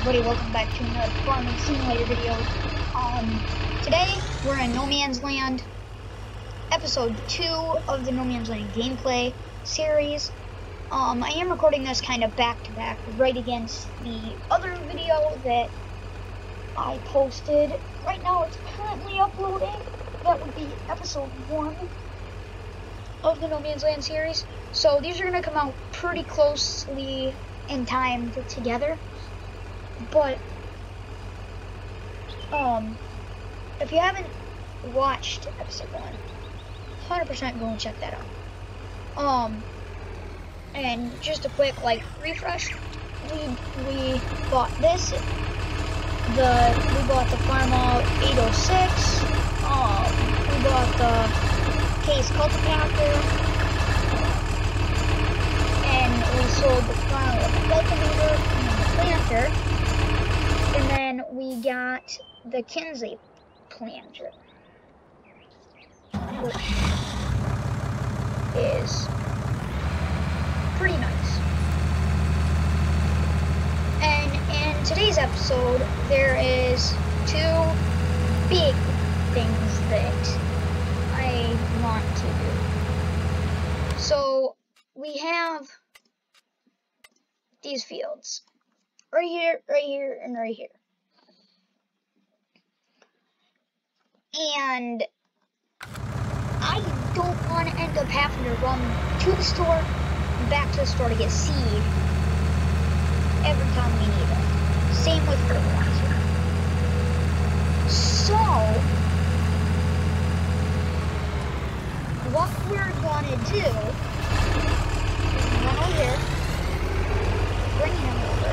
everybody, welcome back to another Farming Simulator video. Today we're in No Man's Land, episode 2 of the No Man's Land gameplay series. I am recording this kind of back to back, right against the other video that I posted. Right now it's currently uploading. That would be episode 1 of the No Man's Land series. So these are going to come out pretty closely in time together. But, if you haven't watched episode 1, 100% go and check that out. And just a quick, refresh, we bought this, we bought the Farmall 806, we bought the Case Cultipacker, and we sold the Farmall Cultivator and the Planter. And then we got the Kinsley planter, which is pretty nice. And in today's episode, there is 2 big things that I want to do. So we have these fields. Right here, and right here. And I don't want to end up having to run to the store and back to the store to get seed every time we need it. Same with fertilizer. So, what we're gonna do is run over here, bring him over.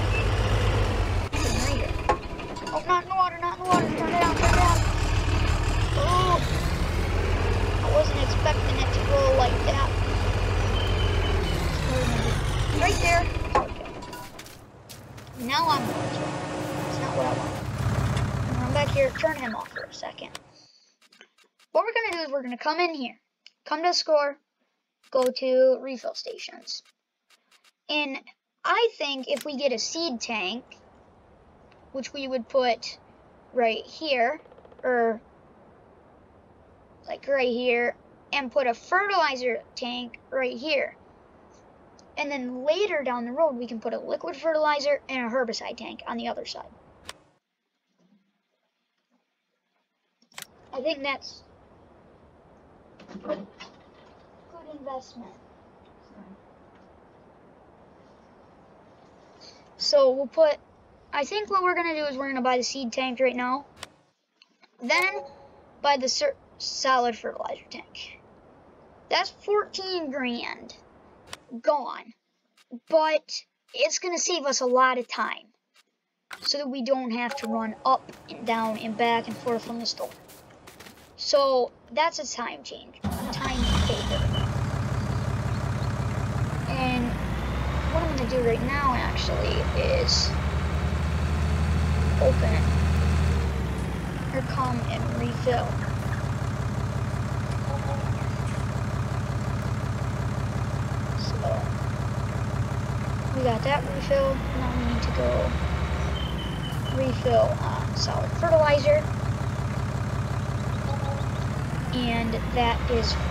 Oh, not in the water, not in the water. Turn it down, turn it down. Oh, I wasn't expecting it to go like that. Right there. Okay. Now I'm going to. That's not what I want. Run back here, turn him off for a second. What we're going to do is we're going to come in here. Come to score. Go to refill stations. And I think if we get a seed tank, which we would put right here, or like right here, and put a fertilizer tank right here. And then later down the road, we can put a liquid fertilizer and a herbicide tank on the other side. I think that's good investment. So we'll put, I think what we're going to do is we're going to buy the seed tank right now. Then buy the solid fertilizer tank. That's 14 grand gone. But it's going to save us a lot of time. So that we don't have to run up and down and back and forth from the store. So that's a time change. Time taker. And what I'm going to do right now actually is open or come and refill. So we got that refill. Now we need to go refill on solid fertilizer, and that is full.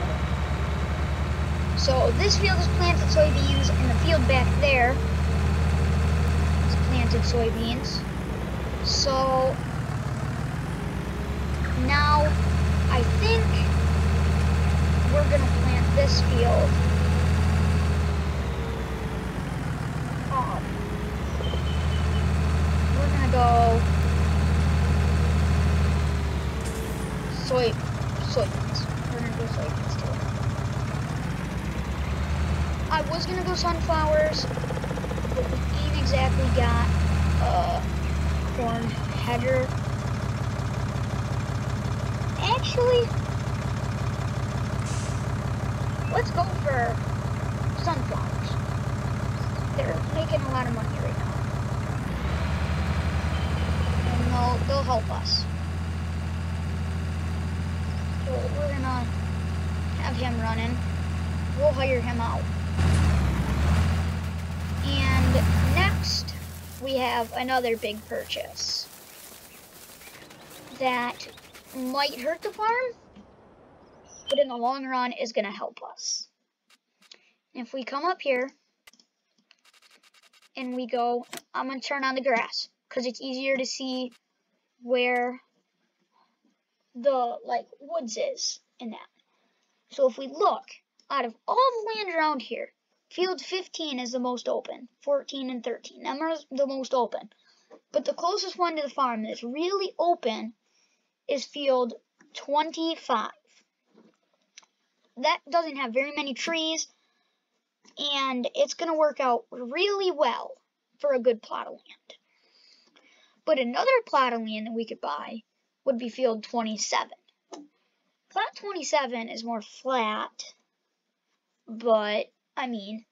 So this field is planted soybeans, and the field back there is planted soybeans. So now I think we're going to plant this field. We're going to go soybeans. We're going to go soybeans too. I was going to go sunflowers, but we ain't exactly got corn header. Actually, let's go for sunflowers. They're making a lot of money right now. And they'll help us. So we're gonna have him running. We'll hire him out. And next, we have another big purchase that might hurt the farm, but in the long run is going to help us. If we come up here and we go, I'm going to turn on the grass because it's easier to see where the woods is in that. So if we look, out of all the land around here, field 15 is the most open. 14 and 13, them are the most open. But the closest one to the farm that's really open is field 25. That doesn't have very many trees, and it's going to work out really well for a good plot of land. But another plot of land that we could buy would be field 27. Plot 27 is more flat, but, I mean,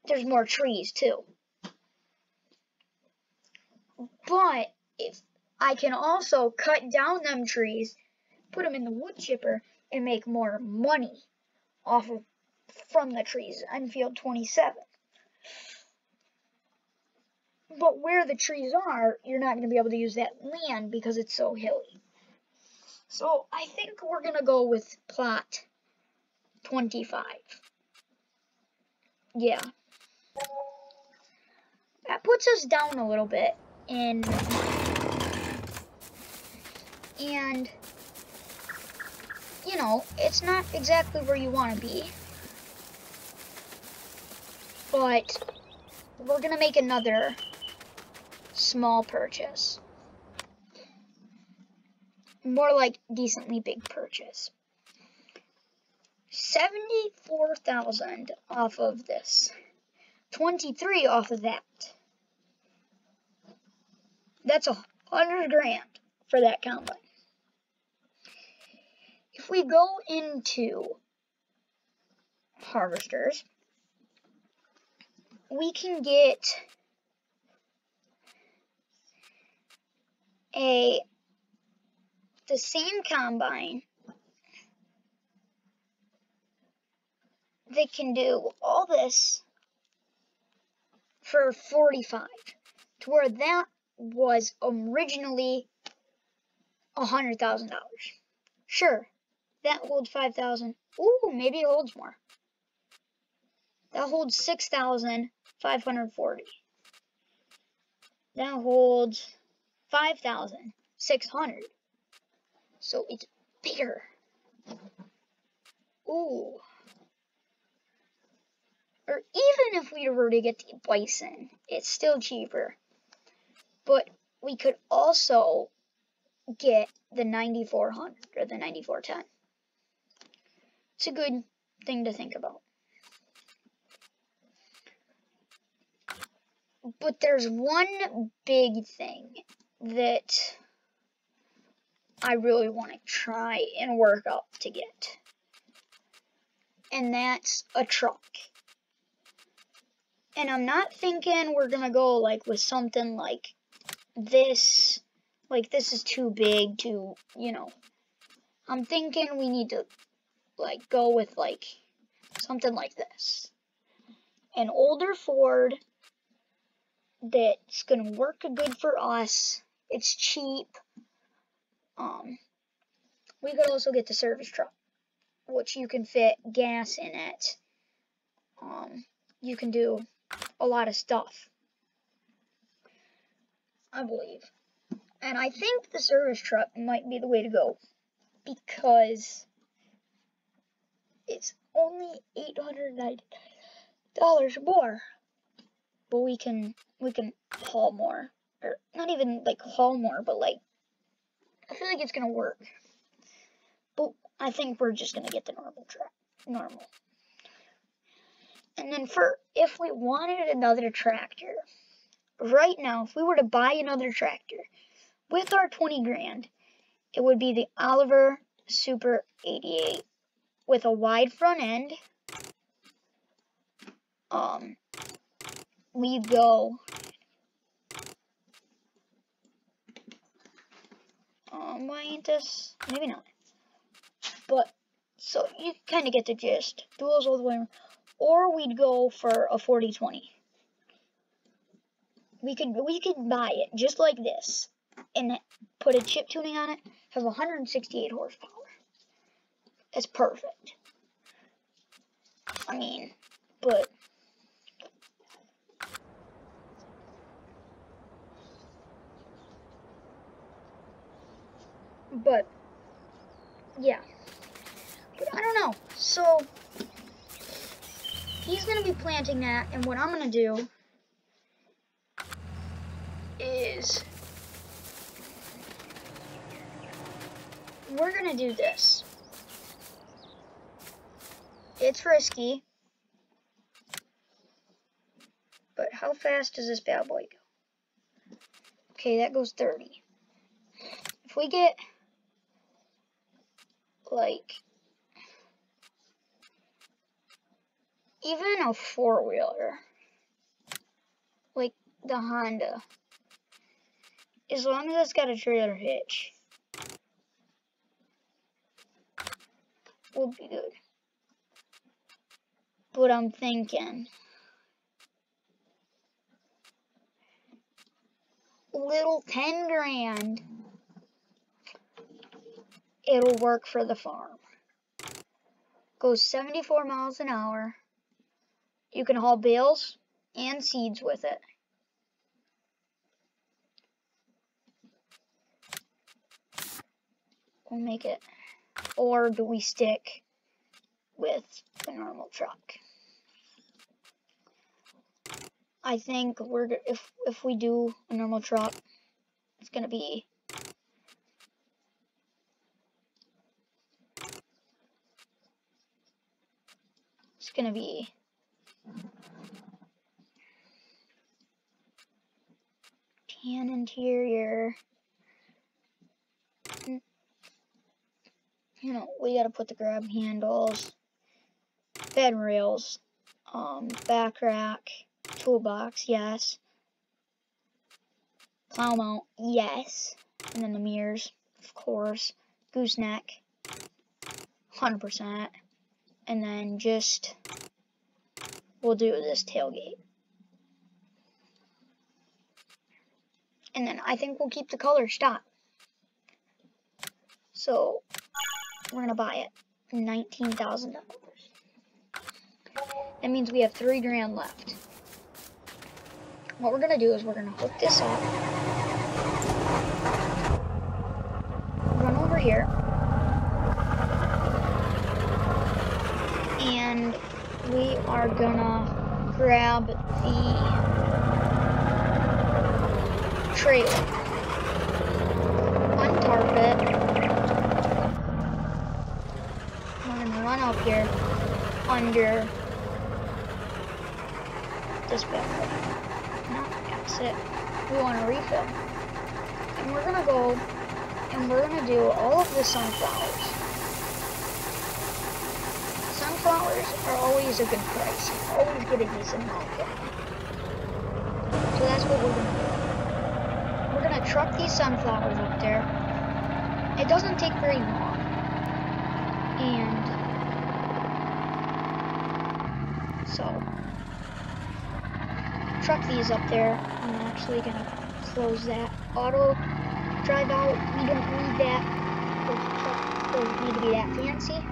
there's more trees too. But if I can also cut down them trees, put them in the wood chipper, and make more money from the trees on field 27. But where the trees are, you're not going to be able to use that land because it's so hilly. So I think we're going to go with plot 25. Yeah. That puts us down a little bit in money. And, you know, it's not exactly where you want to be. But we're going to make another small purchase. More like decently big purchase. 74,000 off of this. 23 off of that. That's $100,000 for that combine. If we go into harvesters, we can get the same combine that can do all this for 45, to where that was originally $100,000. Sure, that holds 5,000. Ooh, maybe it holds more. That holds 6,540. That holds 5,600. So it's bigger. Ooh. Or even if we were to get the bison, it's still cheaper. But we could also get the 9400 or the 9410. It's a good thing to think about. But there's one big thing that I really want to try and work up to get. And that's a truck. And I'm not thinking we're going to go with something like this. This is too big to, I'm thinking we need to, go with, something like this. An older Ford that's going to work good for us. It's cheap. We could also get the service truck, which you can fit gas in it. You can do a lot of stuff, I believe. And I think the service truck might be the way to go, because it's only $890 more. But we can haul more. Or not even haul more, but I feel like it's gonna work. But I think we're just gonna get the normal. And then if we wanted another tractor, right now, if we were to buy another tractor with our 20 grand, it would be the Oliver Super 88 with a wide front end. We go. Why ain't this? Maybe not. But so you kind of get the gist. Duals all the way around. Or we'd go for a 4020. we could buy it just like this and put a chip tuning on it. Have 168 horsepower. That's perfect. I mean, but yeah. But I don't know. So he's gonna be planting that, and what I'm gonna do is we're gonna do this. It's risky, but how fast does this bad boy go? Okay, that goes 30. If we get like even a four-wheeler, like the Honda, as long as it's got a trailer hitch, we'll be good. But I'm thinking little 10 grand, it'll work for the farm. Goes 74 miles an hour. You can haul bales and seeds with it. We'll make it. Or do we stick with the normal truck? I think if we do a normal truck, it's gonna be tan interior. You know, we gotta put the grab handles, bed rails, back rack, toolbox, yes. Plow mount, yes. And then the mirrors, of course. Gooseneck, 100%. And then just, we'll do this tailgate. And then I think we'll keep the color stock. So, we're gonna buy it for $19,000. That means we have 3 grand left. What we're gonna do is we're gonna hook this up, run over here, and we are gonna grab the trailer, untarp it. We're gonna run up here under this bed. No, that's it. We want to refill. And we're gonna go and we're gonna do all of the sunflowers. Sunflowers are always a good price. You always get a decent amount. So that's what we're gonna do. We're gonna truck these sunflowers up there. It doesn't take very long. And so truck these up there. I'm actually gonna close that auto drive out. We don't need that. Those trucks don't need to be that fancy.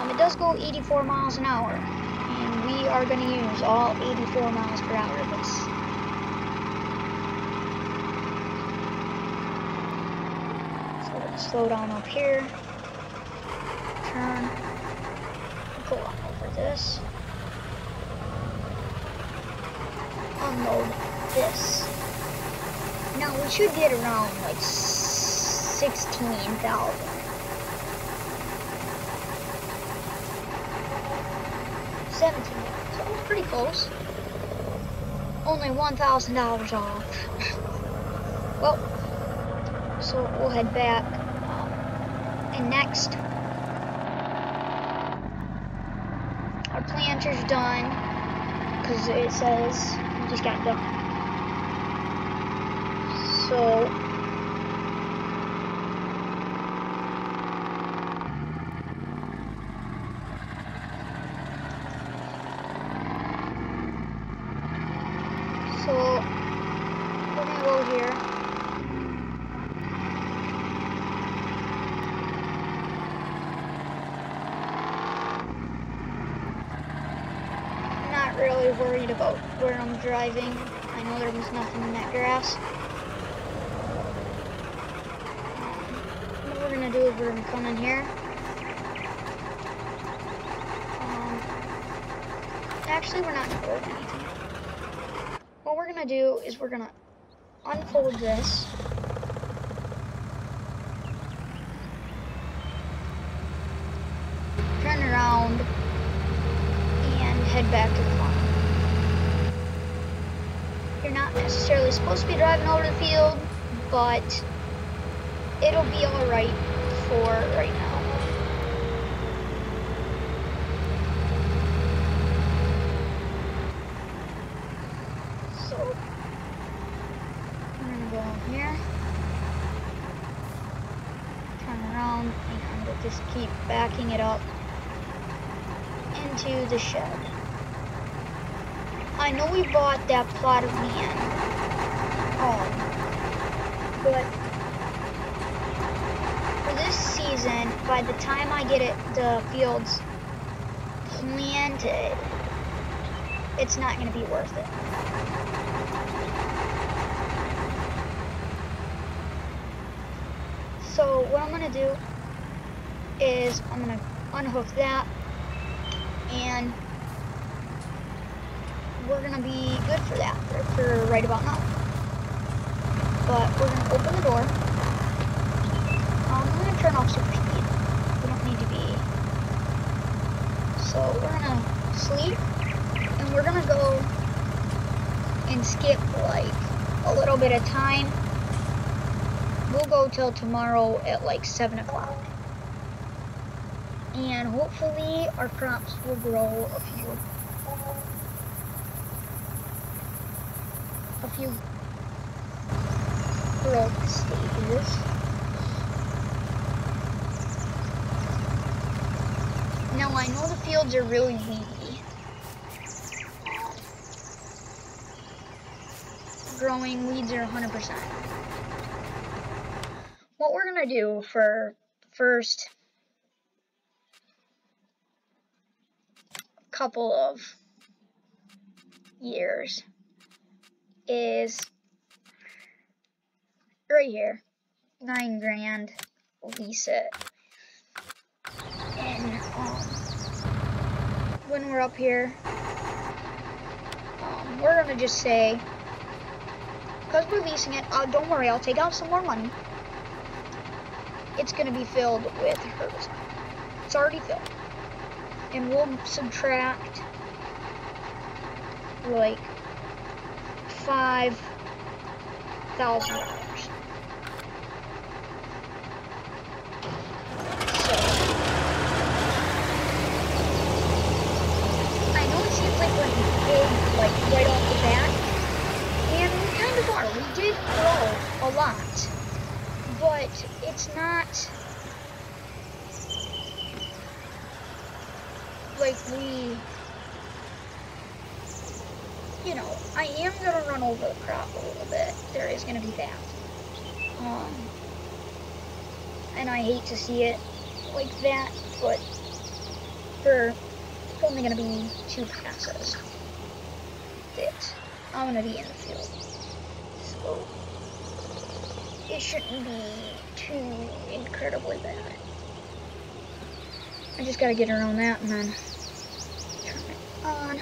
It does go 84 miles an hour, and we are gonna use all 84 miles per hour of this. So we're gonna slow down up here. Turn. Go on over this. Unload this. Now we should get around like 16,000. 17. So it was pretty close. Only $1,000 off. Well, so we'll head back. And next, our planter's done, because it says we just got done. So not really worried about where I'm driving. I know there was nothing in that grass. What we're gonna do is we're gonna come in here. Actually, we're not gonna build anything. What we're gonna do is we're gonna unfold this. Turn around and head back to the farm. You're not necessarily supposed to be driving over the field, but it'll be alright for right now. So, I'm gonna go in here, turn around, and we'll just keep backing it up into the shed. I know we bought that plot of land, but for this season, by the time I get the fields planted, it's not going to be worth it. So what I'm going to do is I'm going to unhook that, and we're going to be good for that for right about now. But we're going to open the door. I'm going to turn off super speed. We don't need to be. So we're going to sleep, and we're going to go and skip like a little bit of time. We'll go till tomorrow at like 7 o'clock. And hopefully our crops will grow a few growth stages. Now I know the fields are really weedy. Growing weeds are 100%. What we're gonna do for the first couple of years is right here, 9 grand, lease it, and when we're up here, we're gonna just say, because we're leasing it, don't worry, I'll take out some more money. It's gonna be filled with herbicide. It's already filled, and we'll subtract like $5,000. I know it seems like we're big, like right off the bat, and we kind of are. We did grow a lot, but it's not like we, you know, I am gonna run over the crop a little bit. There is gonna be that, and I hate to see it like that, but it's only gonna be 2 passes that I'm gonna be in the field, so it shouldn't be too incredibly bad. I just gotta get around that and then turn it on,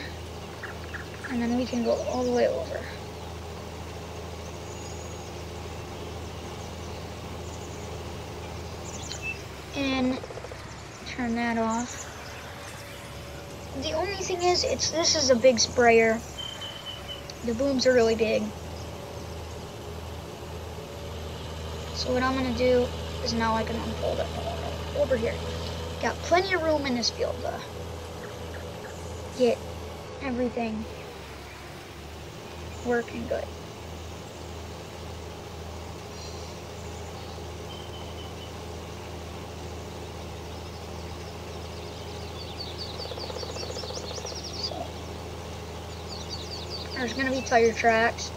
and then we can go all the way over. And turn that off. The only thing is, this is a big sprayer. The booms are really big. So what I'm gonna do is now I can unfold it over here. Got plenty of room in this field to get everything working good. There's gonna be tire tracks.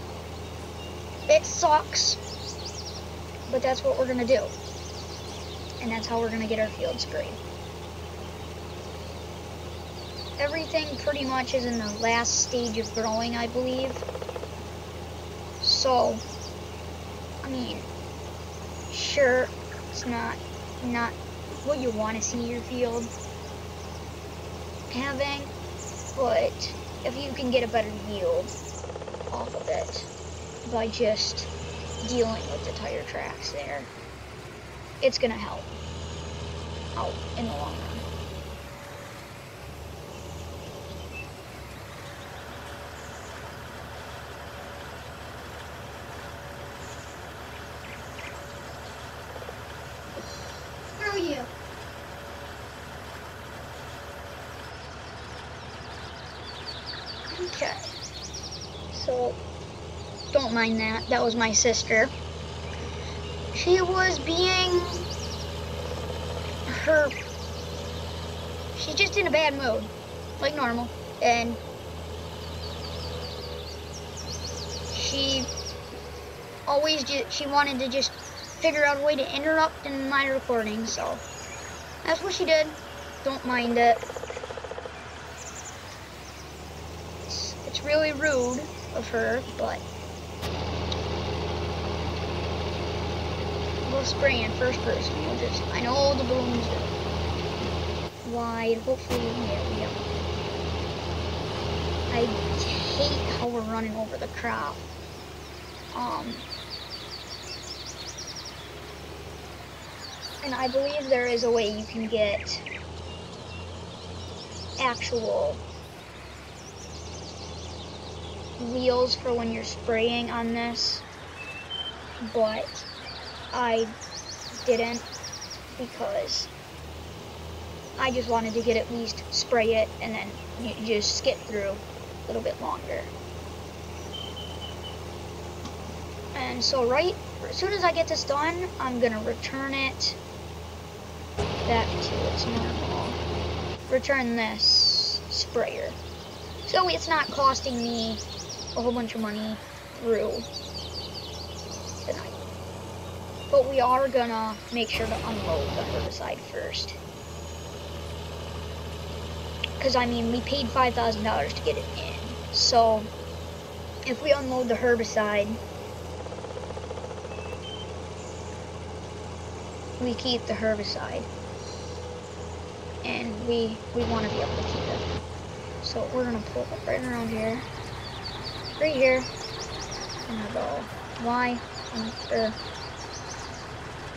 It sucks, but that's what we're gonna do. And that's how we're gonna get our field sprayed. everything pretty much is in the last stage of growing, I believe. So, I mean, sure, it's not what you want to see your field having, but if you can get a better yield off of it by just dealing with the tire tracks there, it's gonna help out in the long run. Where are you? Okay, so don't mind that. That was my sister. She was being her. She's just in a bad mood, like normal, and she wanted to just figure out a way to interrupt in my recording, so that's what she did. Don't mind it. It's really rude of her, but we'll spray in first person. I know the balloons are wide. Hopefully, yeah. I hate how we're running over the crop. And I believe there is a way you can get actual wheels for when you're spraying on this, but I didn't because I just wanted to get at least spray it and then you just skip through a little bit longer. And so as soon as I get this done, I'm gonna return it back to its normal. Return this sprayer. So it's not costing me a whole bunch of money through the night. But we are gonna make sure to unload the herbicide first. Because, I mean, we paid $5,000 to get it in. So, if we unload the herbicide, we keep the herbicide. And we want to be able to keep it. So, we're going to pull it right around here. Right here. I'm going to go Y.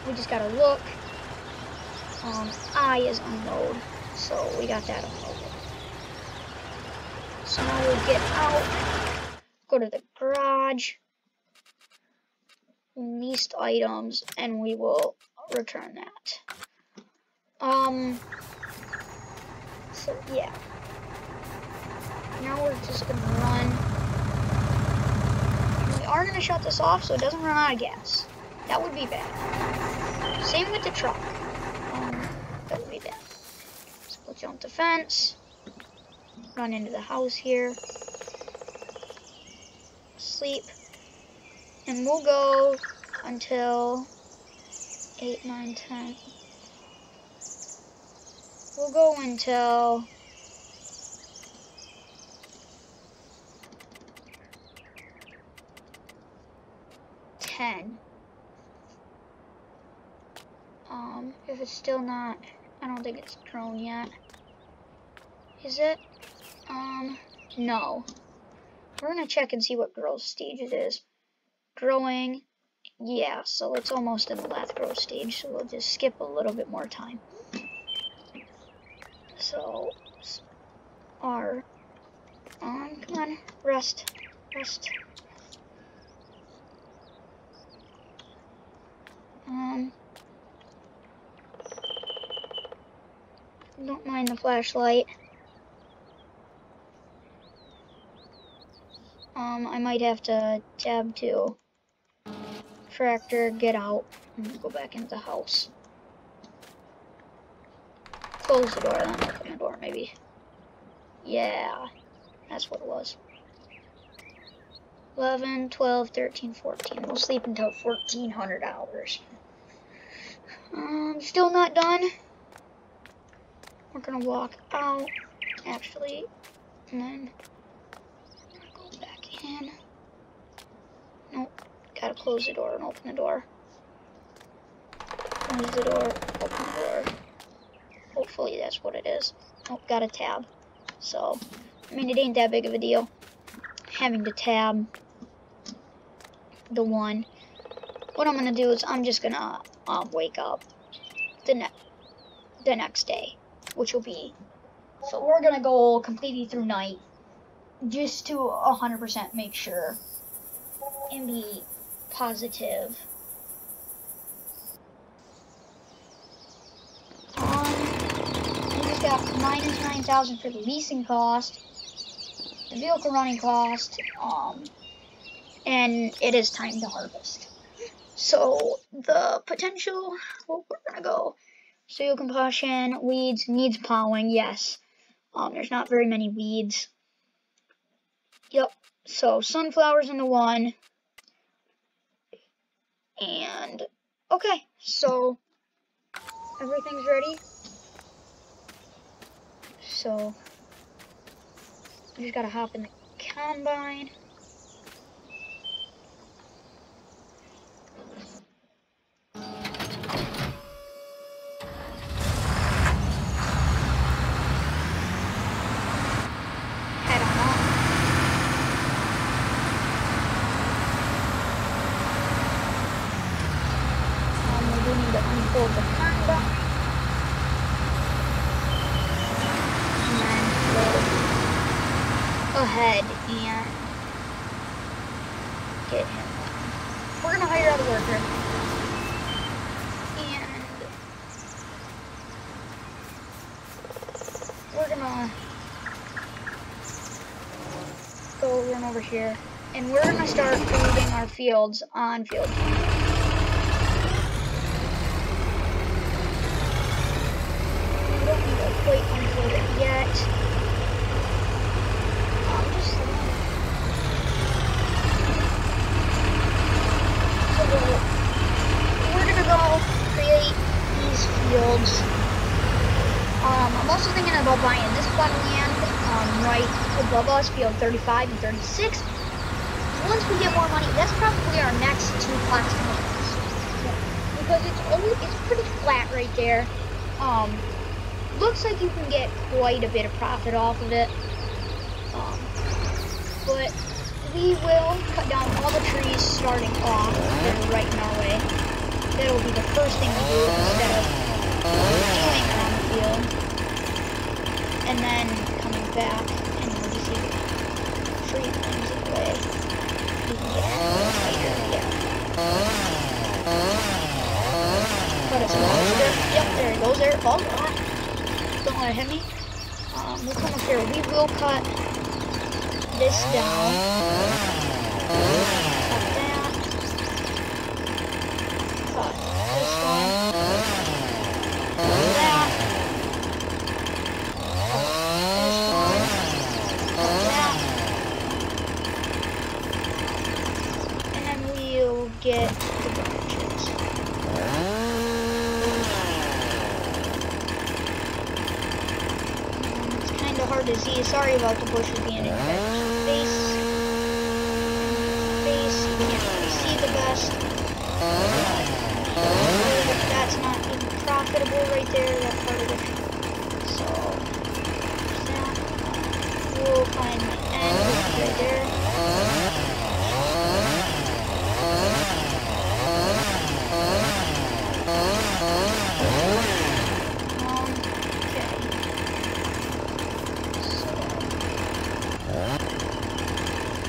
We just got to look. I is unload. So, we got that unloaded. So now we'll get out, go to the garage, least items, and we will return that. So yeah. Now we're just gonna run. We are gonna shut this off so it doesn't run out of gas. That would be bad. Same with the truck. That would be bad. So we'll jump the fence. Run into the house here, sleep, and we'll go until 8, 9, 10. We'll go until 10. If it's still not, I don't think it's grown yet. Is it? No. We're gonna check and see what growth stage it is. Growing, yeah, so it's almost in the last growth stage, so we'll just skip a little bit more time. So, come on, rest. Don't mind the flashlight. I might have to tab to tractor, get out, and go back into the house. Close the door, then open the door, maybe. Yeah, that's what it was. 11, 12, 13, 14. We'll sleep until 1400 hours. Still not done. We're gonna walk out actually, and then go back in. Nope, gotta close the door and open the door. Close the door, open the door. Hopefully that's what it is. Oh, got a tab. So, I mean, it ain't that big of a deal having to tab the one. What I'm gonna do is I'm just gonna wake up the next day, which will be, so we're gonna go completely through night just to 100% make sure and be positive. We just got minus 9,000 for the leasing cost, the vehicle running cost, and it is time to harvest. So the potential, well, we're gonna go soil combustion, weeds, needs plowing, yes. There's not very many weeds. Yep, so sunflowers into one. And, okay, so everything's ready. So, we just gotta hop in the combine. Head on up. We do need to unfold the combine. And then go ahead and get him. We're gonna hire out a worker. And we're gonna go run over here. And we're gonna start moving our fields on field. We don't need to quite unfold it yet. We're gonna go create these fields. I'm also thinking about buying this one land right above us, field 35 and 36. Once we get more money, that's probably our next two plots to make. Because it's pretty flat right there. Looks like you can get quite a bit of profit off of it. But we will cut down all the trees starting off that are right in our way. That'll be the first thing we do instead of doing around the field. And then coming back and we'll just see the tree things in the way. We can get tighter, yeah. Cut it some there. Yep, there it goes there. Oh, don't let it hit me. We'll come up here. We will cut this down. Cut that. Cut this one. Cut that. Cut this one. Cut that. And then we'll get the branches. It's kind of hard to see. Sorry about the bushes being in face. You can't really see the best. That's not even profitable right there, that part of it. So, that. We'll find the end right there.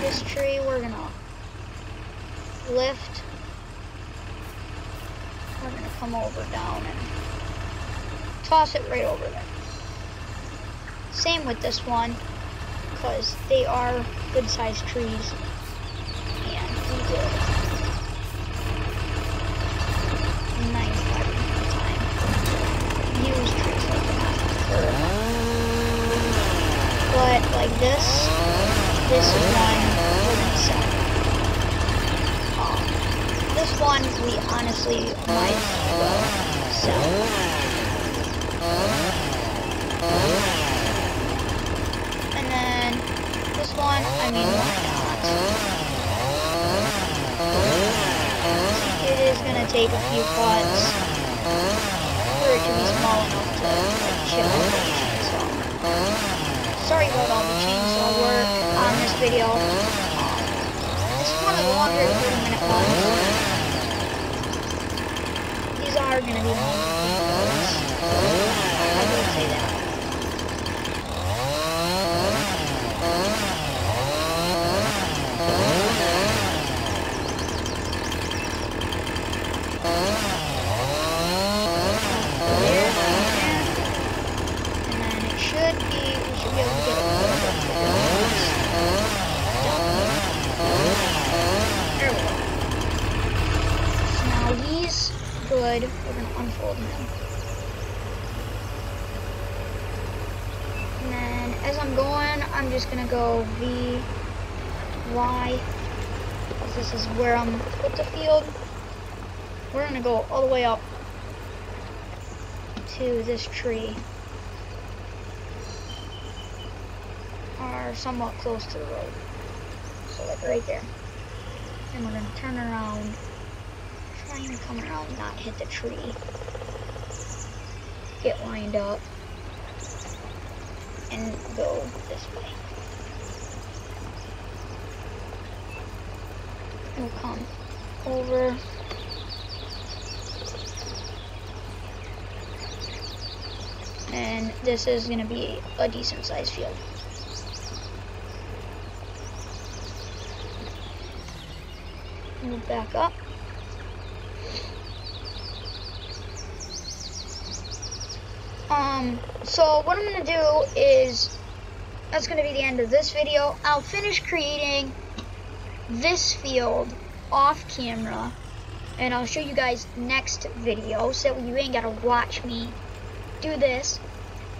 This tree we're gonna lift. We're gonna come over down and toss it right over there. Same with this one, because they are good sized trees. And we will 95% of the time use trees like that. But like this is one we're gonna sell. This one we honestly might as well sell. mean, why not? It is gonna take a few cuts for it to be small enough to like chip with the chainsaw. Sorry about all the chainsaw work on this video. This is one of the longer 30-minute ones. These are gonna be longer videos. I will say that. Good. We're gonna unfold him. And then as I'm going, I'm just gonna go V, Y. This is where I'm gonna put the field. We're gonna go all the way up to this tree. Or somewhat close to the road. So like right there. And we're gonna turn around. Try and come around and not hit the tree. Get lined up and go this way. We'll come over. And this is going to be a decent sized field. Move back up. So what I'm going to do is, that's going to be the end of this video. I'll finish creating this field off camera, and I'll show you guys next video, so you ain't got to watch me do this.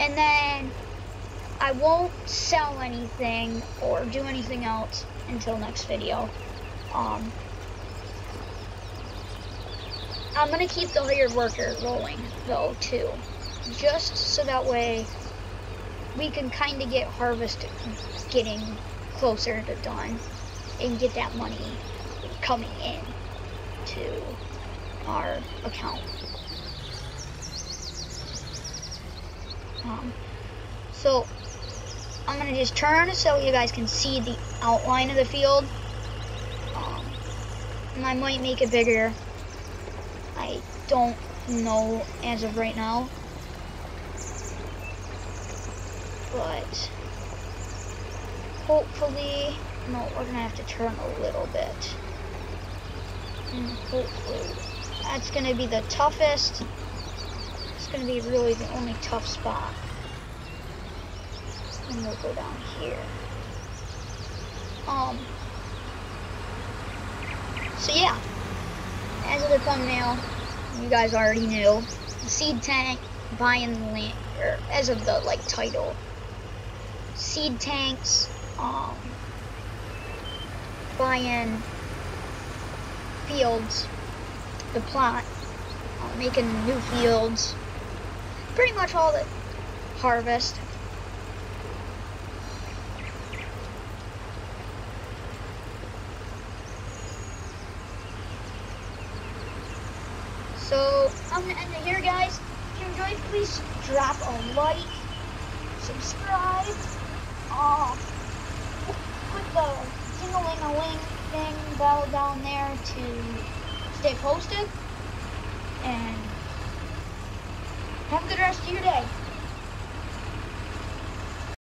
And then I won't sell anything or do anything else until next video. I'm going to keep the hired worker rolling, though, too. Just so that way we can kind of get harvest getting closer to done and get that money coming in to our account. So I'm going to just turn so you guys can see the outline of the field. And I might make it bigger. I don't know as of right now. But hopefully, no, we're gonna have to turn a little bit. And hopefully, that's gonna be the toughest. It's gonna be really the only tough spot. And we'll go down here. So yeah, as of the thumbnail, you guys already knew. The seed tank, buying the land, or as of the like title. Seed tanks, buying fields, the plot, making new fields, pretty much all the harvest. So I'm gonna end it here, guys. If you enjoyed, please drop a like, subscribe. Put the ding-a-ling-a-ling thing bell down there to stay posted. And have a good rest of your day.